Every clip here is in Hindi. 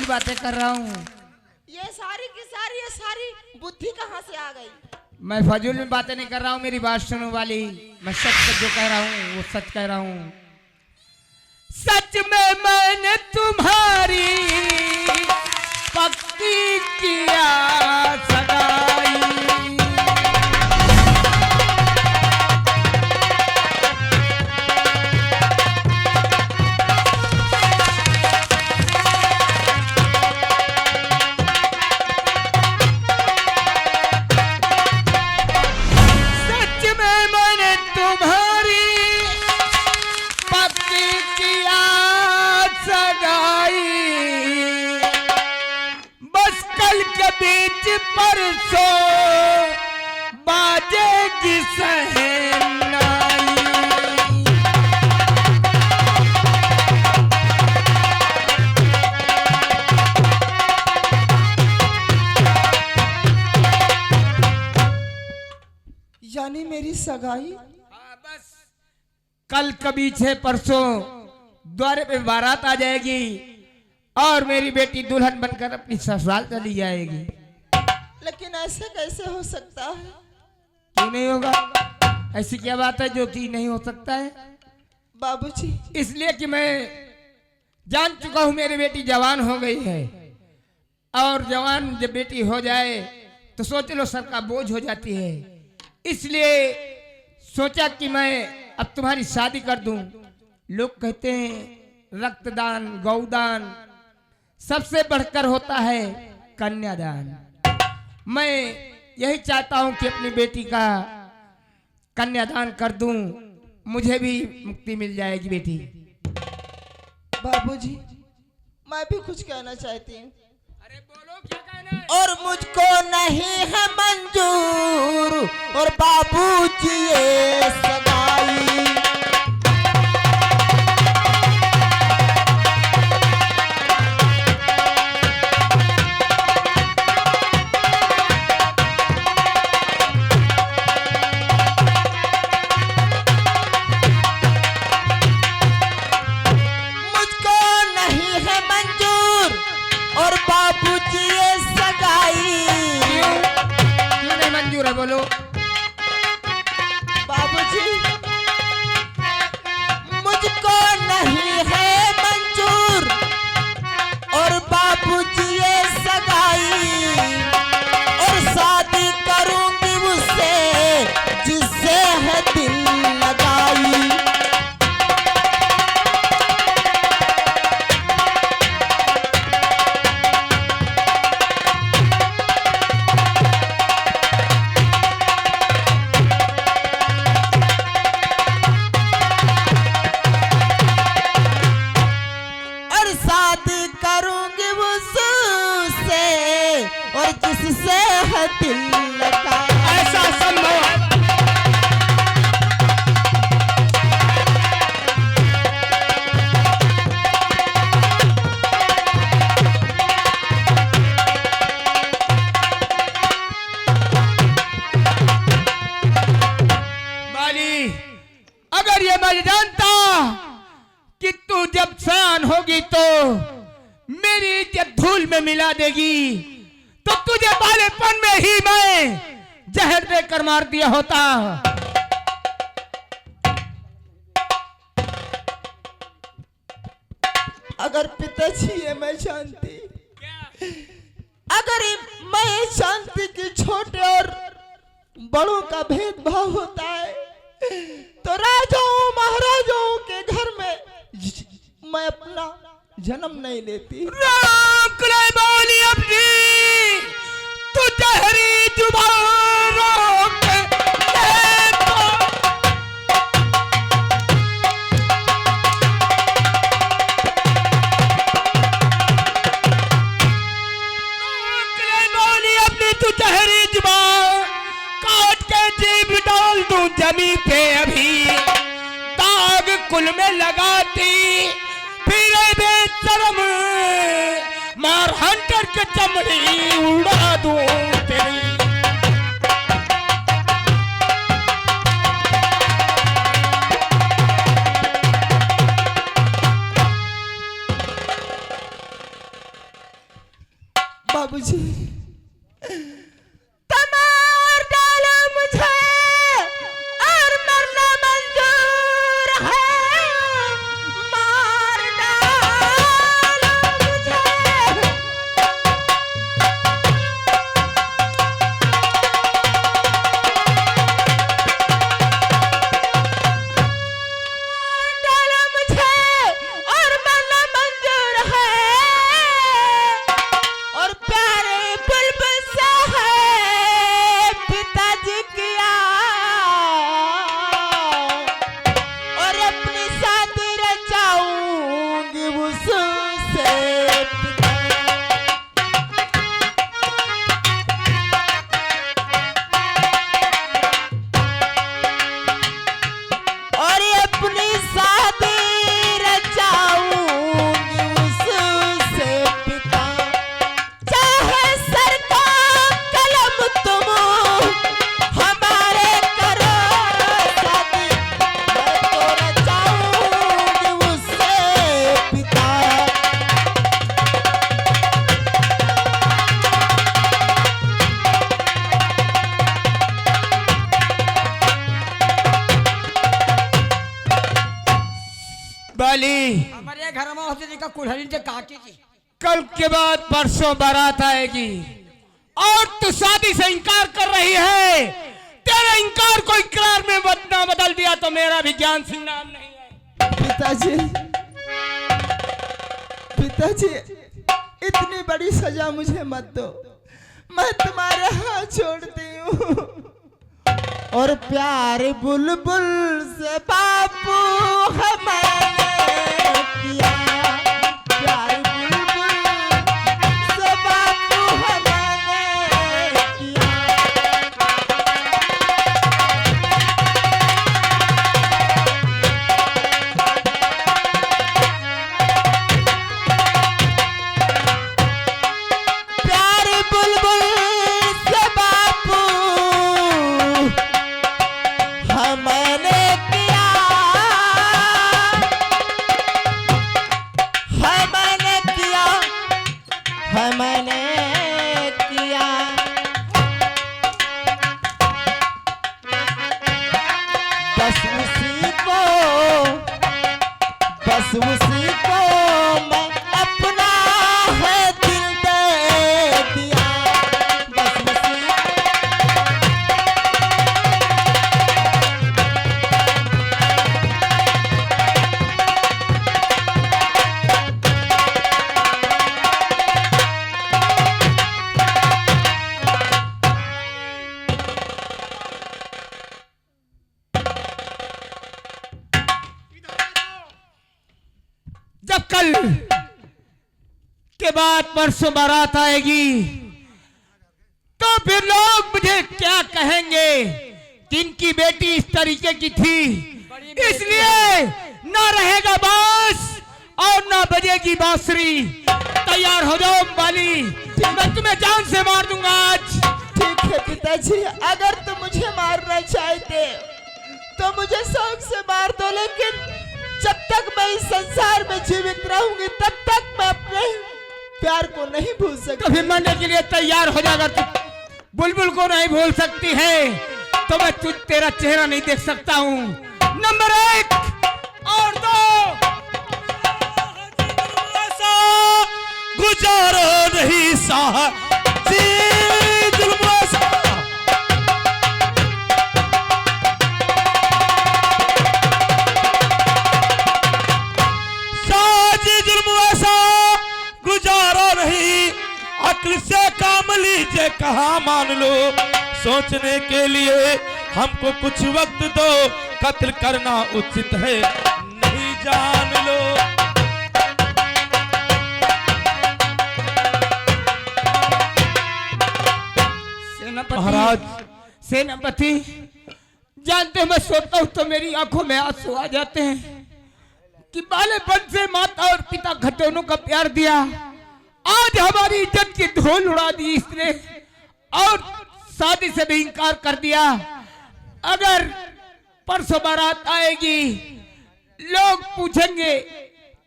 बातें कर रहा हूँ। ये सारी की सारी ये सारी बुद्धि कहाँ से आ गई? मैं फजूल में बातें नहीं कर रहा हूँ, मेरी बात सुनो वाली। मैं सच जो कह रहा हूँ वो सच कह रहा हूँ। सच में मैंने तुम्हारी पक्की किया सगाई। बीच परसों बाजेगी सहनाई। यानी मेरी सगाई? बस कल कभी छह परसों द्वारे पे बारात आ जाएगी और मेरी बेटी दुल्हन बनकर अपनी ससुराल चली जाएगी। लेकिन ऐसे कैसे हो सकता है? क्यों नहीं होगा? ऐसी क्या बात है जो कि नहीं हो सकता है? बाबूजी, इसलिए कि मैं जान चुका हूं मेरी बेटी जवान हो गई है, और जवान जब बेटी हो जाए तो सोच लो सर का बोझ हो जाती है। इसलिए सोचा कि मैं अब तुम्हारी शादी कर दूं। लोग कहते हैं रक्तदान गौदान सबसे बढ़कर होता है कन्यादान। मैं यही चाहता हूं कि अपनी बेटी का कन्यादान कर दूं, मुझे भी मुक्ति मिल जाएगी बेटी। बाबूजी, मैं भी कुछ कहना चाहती हूँ। अरे बोलो क्या कहना है? और मुझको नहीं है मंजूर और बाबूजी ये सगाई। बोलो बाबूजी, मुझको नहीं है मंजूर और बाबूजी ये सगाई। और शादी करूंगी उससे जिससे है दिल लगाई। और जिससे है दिल लगा। ऐसा संभव है? बाली, अगर ये मैं जानता कि तू जब सयान होगी तो मेरी इज्जत धूल में मिला देगी, तो तुझे बालेपन में ही मैं जहर देकर मार दिया होता। अगर पिताजी ये मैं जानती, अगर मैं जानती कि छोटे और बड़ों का भेदभाव होता है तो राजाओं महाराजाओं के घर में मैं अपना जन्म नहीं लेती। रोक ले बोली अपनी, तू जहरी जुबान रोक ले तो। रोक ले बोली अपनी, तू जहरी जुबान काट के जीभ डाल दूं जमी पे अभी। दाग कुल में लगाती बेशरम मार हंटर के चमड़ी उड़ा दूं तेरी। बाबूजी, तमार डालो मुझे और मरना मंजूर है, मार डालो मुझे। डालो मुझे और मरना मंजूर है, और प्यारे बुलबुल सा है पिताजी किया, और अपनी शादी रचाऊंगी उससे पिता। और अपनी शादी रचाऊंगी उससे पिता, चाहे सर को कलम तुम हमारे करो शादी, मैं तो रचाऊंगी उससे पिता। बाली, हमारे घर में होते जी का कुल्हड़ी जे काकी जी। कल के बाद परसों बारात आएगी और तू शादी से इनकार कर रही है। तेरे इनकार को इकरार में ना बदल दिया तो मेरा भी ज्ञान सिंह नाम नहीं है। पिताजी, पिताजी, इतनी बड़ी सजा मुझे मत दो, मैं तुम्हारे हाथ छोड़ती हूँ। और प्यार बुलबुल से बापू हमारे किया, प्यार बुलबुल से बापू हमारे किया। प्यार बुलबुल से बापू हमने किया, हमने किया, हमने किया। बस उसी को, बस उसी को मैं अपना है दिल दे दिया, बस उसी जब कल के बाद परसों बारात आएगी तो फिर लोग मुझे क्या कहेंगे कि इनकी बेटी इस तरीके की थी, इसलिए ना रहेगा बांस और ना बजेगी बांसुरी। तैयार हो जाओ बाली, मैं तुम्हें जान से मार दूंगा आज। ठीक है पिताजी, अगर तुम मुझे मारना चाहते तो मुझे शौक से मार दो, लेकिन जब तक मैं इस संसार में जीवित रहूंगी तब तक मैं अपने प्यार को नहीं भूल सकती। कभी मरने के लिए तैयार हो जाकर तू बुलबुल को नहीं भूल सकती है तो मैं तुझ तेरा चेहरा नहीं देख सकता हूँ। नंबर 1 और 2 गुजारो नहीं साहा जी जुल्म सा। साजी जुल्म ऐसा गुजारो नहीं, अक्ल से काम लीजिए कहा मान लो, सोचने के लिए हमको कुछ वक्त दो, कत्ल करना उचित है नहीं जान लो। महाराज सेनापति, जानते मैं सोता हूँ तो मेरी आंखों में आंसू आ जाते हैं कि बालेपन से माता और पिता दोनों का प्यार दिया, आज हमारी इज्जत की धूल उड़ा दी इसने और शादी से भी इनकार कर दिया। अगर परसों बारात आएगी लोग पूछेंगे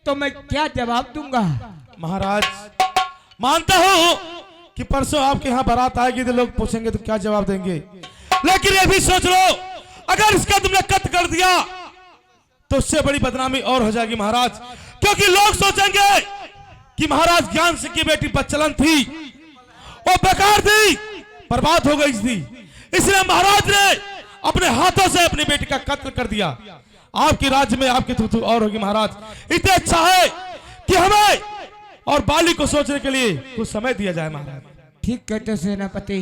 तो मैं क्या जवाब दूंगा? महाराज मानता हूँ कि परसों आपके यहाँ बारात आएगी तो लोग पूछेंगे तो क्या जवाब देंगे। लेकिन ये भी सोच लो, अगर इसका तुमने कत्ल कर दिया तो उससे बड़ी बदनामी और हो जाएगी महाराज, क्योंकि लोग सोचेंगे कि महाराज ज्ञान सिंह की बेटी बच्चलन थी, वो बेकार थी, बर्बाद हो गई थी, इसलिए महाराज ने अपने हाथों से अपनी बेटी का कत्ल कर दिया। आपके राज्य में आपकी थू और होगी महाराज। इतनी अच्छा है कि हमें और बाली को सोचने के लिए कुछ समय दिया जाए महाराज। ठीक कहते सेनापति।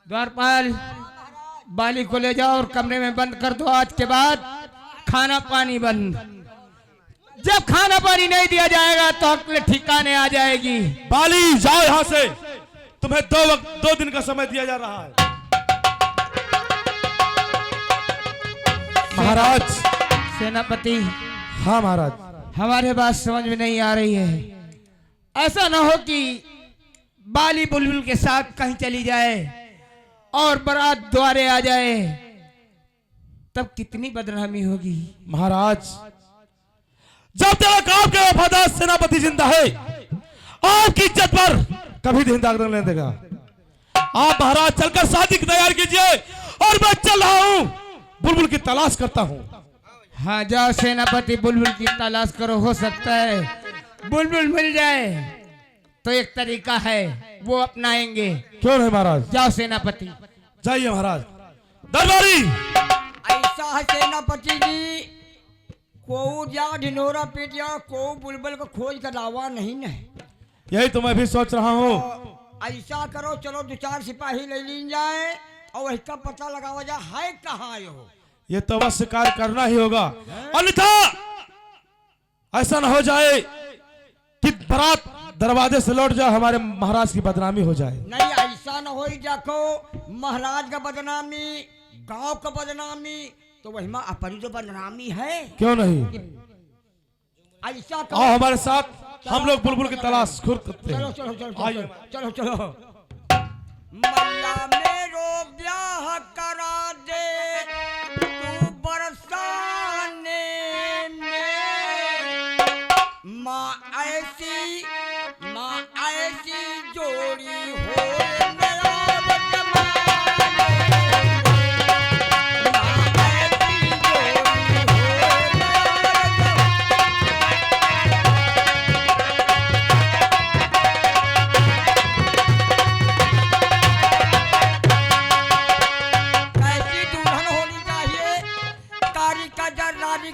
द्वारपाल, बाली को ले जाओ और कमरे में बंद कर दो। आज के बाद खाना पानी बंद। जब खाना पानी नहीं दिया जाएगा तो अक्ल ठिकाने आ जाएगी। बाली जाओ यहां से, तुम्हें 2 दिन का समय दिया जा रहा है। महाराज। सेनापति। हाँ महाराज। हमारे बात समझ में नहीं आ रही है। ऐसा ना हो कि बाली बुलबुल के साथ कहीं चली जाए और बारात द्वारे आ जाए, तब कितनी बदनामी होगी। महाराज, जब तक आपके वफादार सेनापति जिंदा है, आपकी इज्जत पर कभी दिन दाग नहीं देगा। आप महाराज चलकर शादी की तैयारी कीजिए और मैं चल रहा हूं, बुलबुल की तलाश करता हूं। हाँ जाओ सेनापति, बुलबुल की तलाश करो। हो सकता है बुलबुल मिल जाए तो एक तरीका है, वो अपनाएंगे। क्यों नहीं महाराज? जाओ सेनापति। जाइए महाराज। दरबारी। ऐसा है सेनापति जी, को जा ढिनोरा पीट या को बुलबुल को खोज कर लावा नहीं न। यही तो मैं भी सोच रहा हूँ। ऐसा करो, चलो 2-4 सिपाही ले ली जाए और वही का पता लगावा जाए है कहाँ हो। ये तो अवश्य कार्य करना ही होगा, अन्यथा ऐसा ना हो जाए कि बारात दरवाजे से लौट जाए, हमारे महाराज की बदनामी हो जाए। नहीं, ऐसा ना हो जाको महाराज का बदनामी, गांव का बदनामी, तो वही में अपनी तो बदनामी है। क्यों नहीं? ऐसा आओ हमारे साथ, हम लोग बुलबुल की तलाश खुद करते हैं। चलो चलो चलो आइए, चलो चलो। मल्ला मेरो ब्याह करा दे तू बरसाने में, माँ ऐसी जोड़ी हो मेरा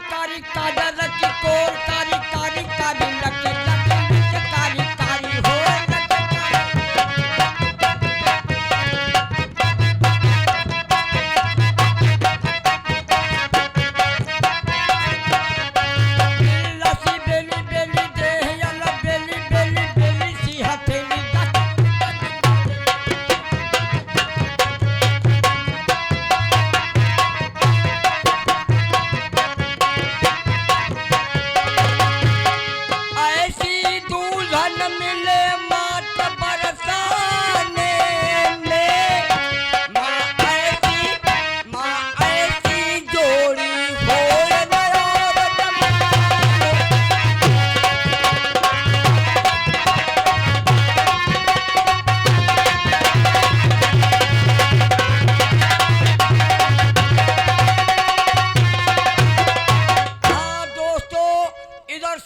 कारी काजर रखी कोर कारी कारी कारी लगे लगे कारी कारी हो लसी बेली बेली दे या बेली बेली बेली सी हथेली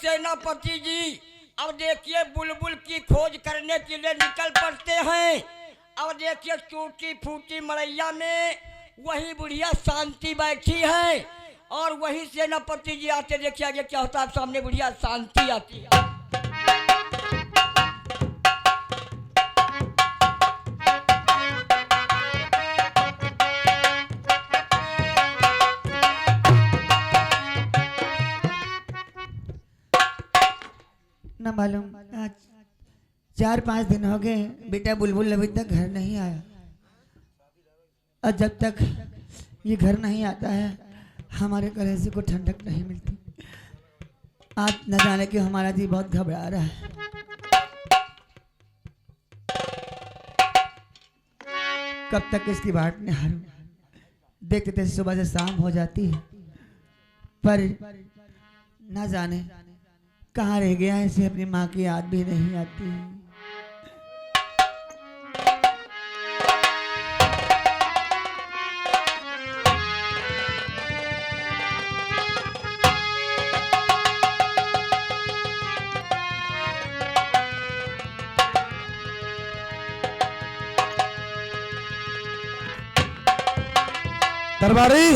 सेनापति जी। अब देखिए बुलबुल की खोज करने के लिए निकल पड़ते हैं। अब देखिए टूटी फूटी मड़ैया में वही बुढ़िया शांति बैठी है और वही सेनापति जी आते। देखिए आगे क्या होता है, सामने बुढ़िया शांति आती है। ना मालूम आज 4-5 दिन हो गए बेटा बुलबुल अभी तक घर नहीं आया, और जब तक ये घर नहीं आता है हमारे कलेजे को ठंडक नहीं मिलती। आज न जाने क्यों हमारा जी बहुत घबरा रहा है। कब तक इसकी बाट निहारूं? देखते देखते सुबह से शाम हो जाती है, पर ना जाने कहाँ रह गया है। इसे अपनी माँ की याद भी नहीं आती। दरबारी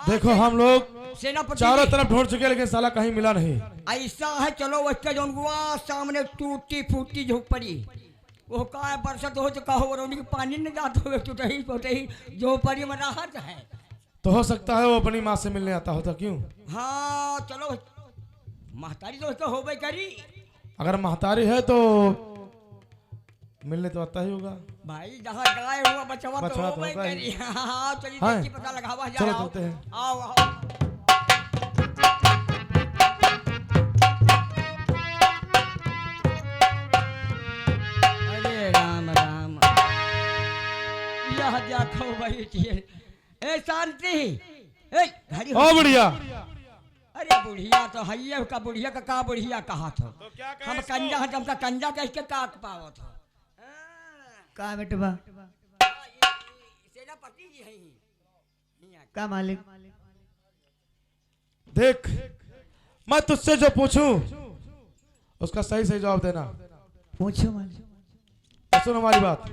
देखो हम लोग सेनापति चारों जी, तरफ ढूंढ चुके लेकिन साला कहीं मिला नहीं। ऐसा है चलो उसका जो हुआ सामने टूटी फूटी झोपड़ी वो का बरसत हो तो कहो रोनी के पानी न जात हो टूटही फूटही झोपड़ी में राहत है। तो हो सकता है वो अपनी माँ से मिलने आता होता, क्यों? हाँ चलो महतारी तो उसका हो गई करी अगर महतारी है तो मिलने तो आता ही होगा। भाई जहाँ गाय हुआ बचवा तो बचवा हो तो गई होगा ही। करी। हाँ चलिए हाँ। देखिए पता लगावा चलो जाओ चलते हैं। आओ आओ अरे राम राम यह देखो बैठी ए शांति ए घड़ी ओ बुढ़िया अरे बुढ़िया तो है का बुढ़िया का बुढ़िया कहा था तो क्या कहे हम इसको? कंजा हम तुमका कंजा कह के काट पावत था का बेटवा सेनापति जी हैं का मालिक? देख मैं तुझसे जो पूछूं उसका सही सही जवाब देना। पूछो मालिक। तो सुन हमारी बात।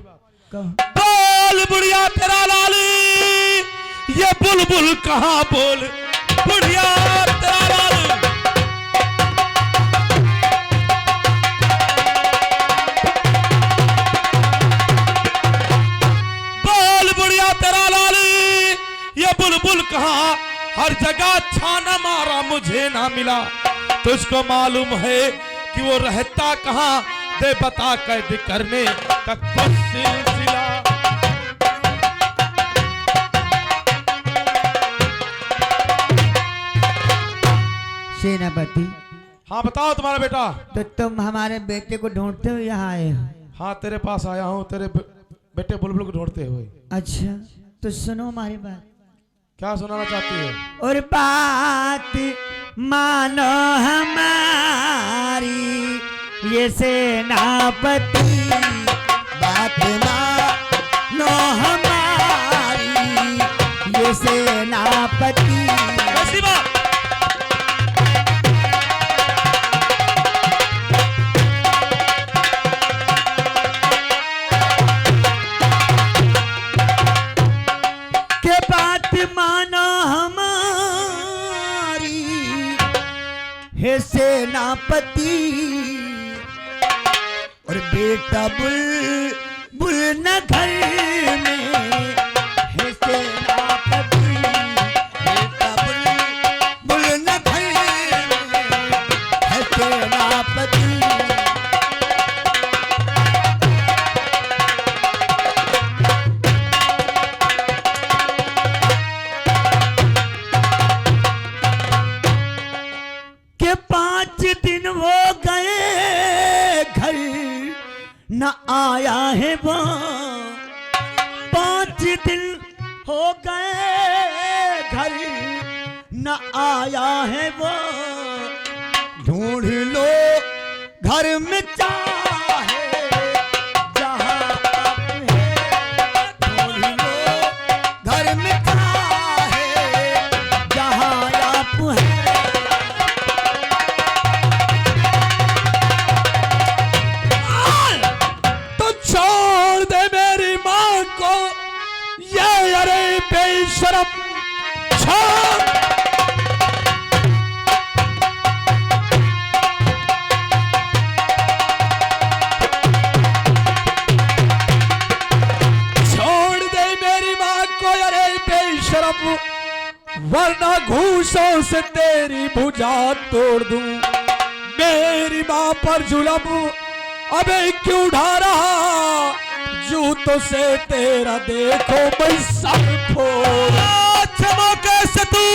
कहो। बोल बुढ़िया तेरा लाली ये बुलबुल कहाँ बोल बुढ़िया तेरा लाली। बोल बुढ़िया तेरा लाली ये बुलबुल कहाँ हर जगह छाना मारा मुझे ना मिला तुझको मालूम है कि वो रहता कहाँ दे बता कैद करने का कुछ सिलसिला। सेनापति हाँ बताओ तुम्हारा बेटा। तो तुम हमारे बेटे को ढूंढते हुए यहाँ आए हो? हाँ तेरे पास आया हूँ तेरे बेटे बुलबुल को ढूंढते हुए। अच्छा तो सुनो हमारी बात। क्या सुनाना चाहती है? और बात मानो हमारी ये सेनापति बात मानो हमारी ये सेनापति। ऐसी बात के बात मानो हमारी हे सेनापति और बेटा बुल न घर में हे सेनापति बेटा बुल न घर में हे सेनापति। के 5 दिन हो गए घर न आया है वो 5 दिन हो गए घर न आया है वो ढूंढ लो घर में चाहे जहां आप हैं ढूंढ लो घर में चाहे जहां आप हैं। तो छोड़ दे मेरी माँ को ये अरे बेशरम छोड़। छोड़ दे मेरी माँ को अरे बेशरम वरना घूसों से तेरी भुजा तोड़ दूं। मेरी माँ पर जुलम अबे क्यों ढा रहा जूतों से तेरा देखो मैं सर फोड़। अच्छा मौके से तू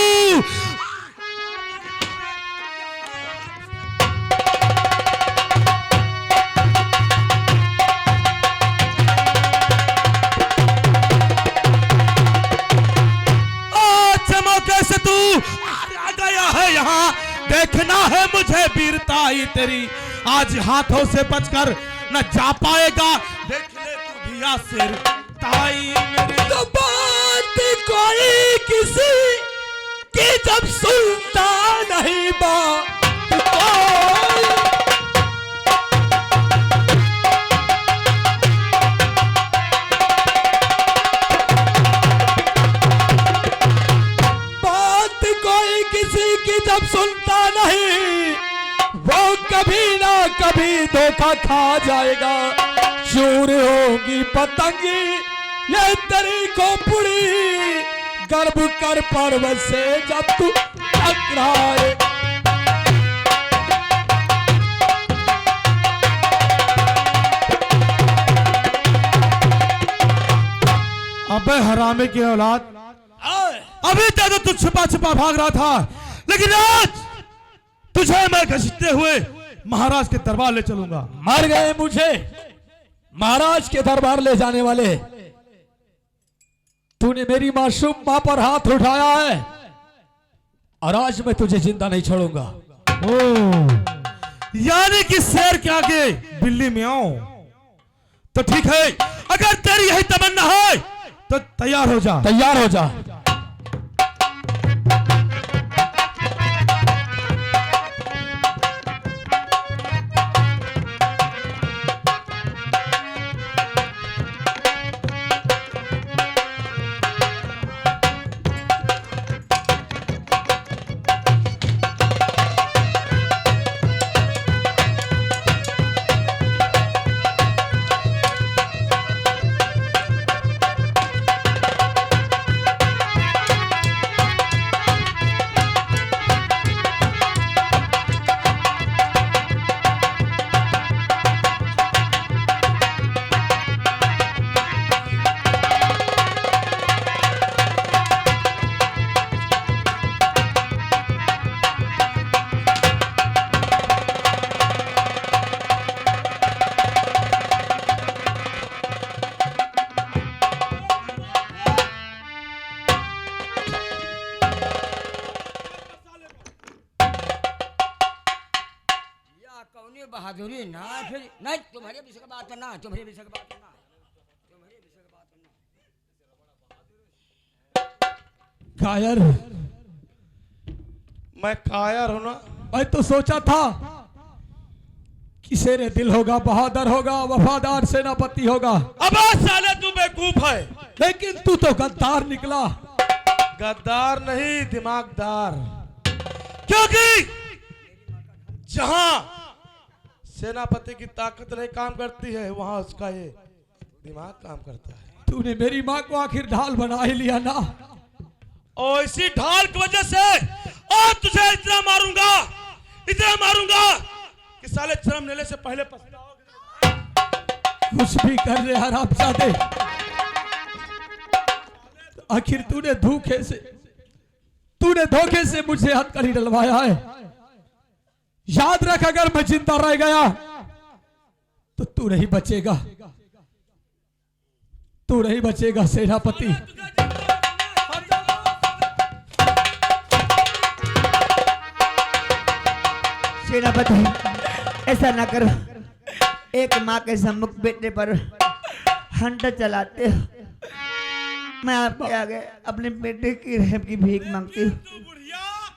अच्छा मौके से तू आ गया है यहाँ देखना है मुझे वीरताई तेरी आज हाथों से बचकर न जा पाएगा देख ले तू भी सिर ताई मेरी। तो बात कोई किसी की जब सुनता नहीं बात कोई धोखा खा जाएगा। चूर होगी पतंगी ये तेरी खोपड़ी, गर्भ कर पर्वत से जब तू टकराए। अबे हरामे की औलाद, अभी तक तो तू छुपा छुपा भाग रहा था, लेकिन आज तुझे मैं घसीटते हुए महाराज के दरबार ले चलूंगा। मर गए मुझे महाराज के दरबार ले जाने वाले। तूने मेरी मासूम मां पर हाथ उठाया है और आज मैं तुझे जिंदा नहीं छोड़ूंगा। यानी कि शेर के आगे बिल्ली म्याऊं। तो ठीक है, अगर तेरी यही तमन्ना है तो तैयार हो जा। तैयार हो जा। बहादुरी ना फिर नहीं, तुम्हारे विषय का बात करना, तुम्हारे विषय का बात करना, तुम्हारे विषय का बात करना। कायर, मैं कायर हूं ना। मैं तो सोचा था कि शेरे दिल होगा, बहादुर होगा, वफादार सेनापति होगा। अब साले तू बेवकूफ है, लेकिन तू तो गद्दार निकला। गद्दार नहीं दिमागदार। क्योंकि जहां सेनापति की ताकत नहीं काम करती है वहां उसका ये दिमाग काम करता है। तूने मेरी माँ को आखिर ढाल बना ही लिया ना। और इसी ढाल की वजह से और तुझे इतना मारूंगा कि साले शर्म लेने से पहले पछताओगे। कुछ भी कर रहे हरामजादे, आखिर तूने धोखे से मुझे हथकड़ी डलवाया है। याद रख, अगर मैं जिंदा रह गया तो तू नहीं बचेगा, तू नहीं बचेगा सेनापति। सेनापति ऐसा ना करो, एक माँ के सम्मुख बेटे पर हंटर चलाते हो। मैं आपके आगे अपने बेटे की रहम की भीख मांगती हूँ।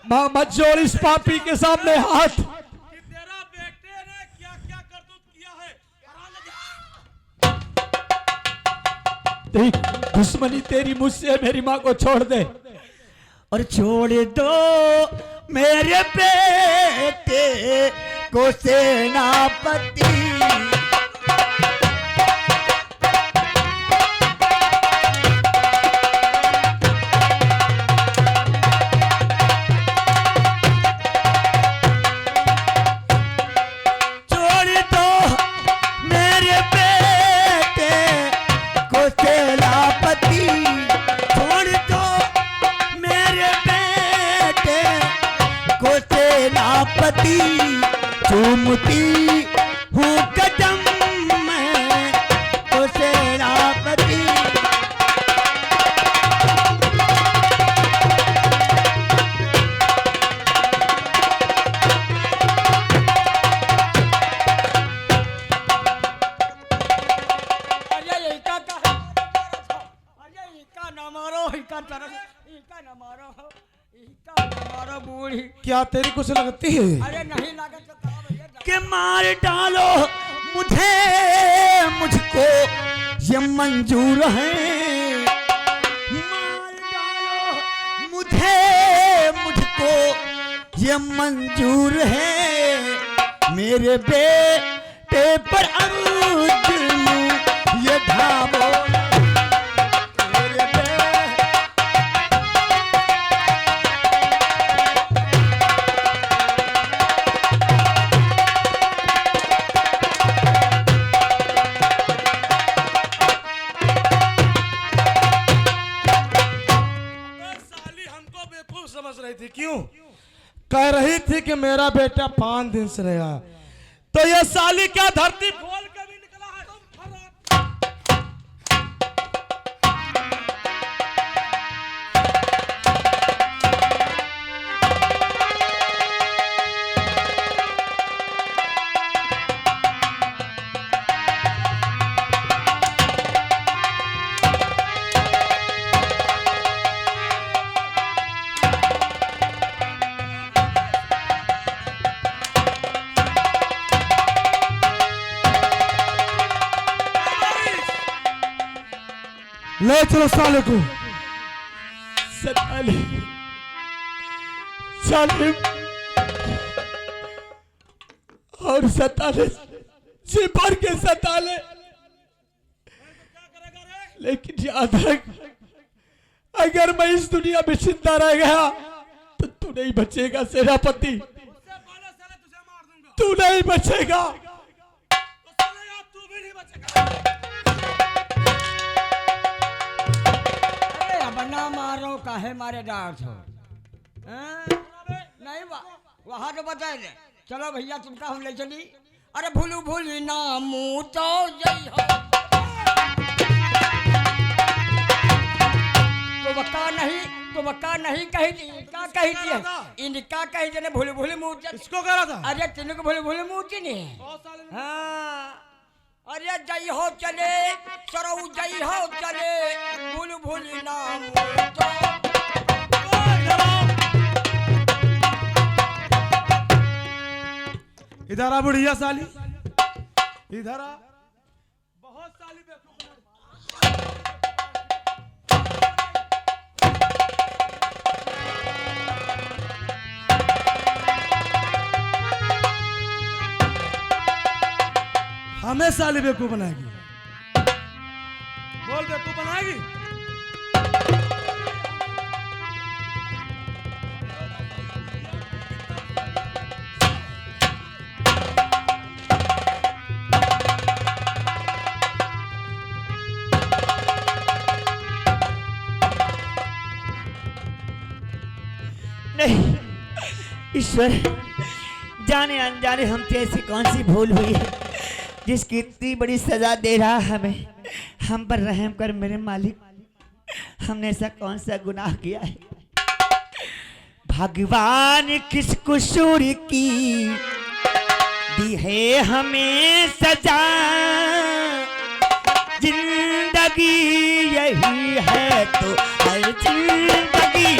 मां मत जोड़ इस पापी के सामने हाथ। तेरा बेटे ने क्या क्या करतूत किया है। देख, दुश्मनी तेरी मुझसे, मेरी माँ को छोड़ दे। और छोड़ दो मेरे बेटे को सेनापति। चूमती हूँ कदम में तो सेनापति। अरे इका का अरे इका ना मारो, इका ना मारो, इका ना मारो बूढ़ी। क्या तेरी कुछ लगती है? अरे नहीं लागत तो कहा भैया। कि मार डालो मुझको ये मंजूर है। मार डालो मुझको ये मंजूर है। मेरे कि मेरा बेटा 5 दिन से रहेगा, तो ये साली क्या धरती खोल के भी निकला है? ले चलो साले को। सताले साले और सताले जी भर के सताले, लेकिन याद रख, अगर मैं इस दुनिया में जिंदा रह गया तो तू नहीं बचेगा सेनापति, तू नहीं बचेगा। अरे अब ना मारो, काहे मारे डांट हो? नहीं वहां तो बताए दे। चलो भैया तुमका हम ले चली। अरे भूलू भूली ना मुँह तो जई हो, तो वक्का नहीं कही थी, क्या कही थी? इनका कही थी भूल भूल मूर्ति। इसको कह रहा था। अरे तिनक भूल भूल मूर्ति नहीं। हाँ अरे जई हो चले सरऊ, जई हो चले भूल भूल नाम तो। इधर आ बुढ़िया साली, इधर आ। बहुत साली हमें साली बेवकूफ बनाएगी। बोल बेवकूफ बनाएगी। नहीं ईश्वर, जाने अनजाने हमसे ऐसी कौन सी भूल हुई है जिसकी इतनी बड़ी सजा दे रहा हमें। हम पर रहम कर मेरे मालिक, हमने ऐसा कौन सा गुनाह किया है? भगवान किस कसूर की दी है हमें सजा, जिंदगी यही है तो हर जिंदगी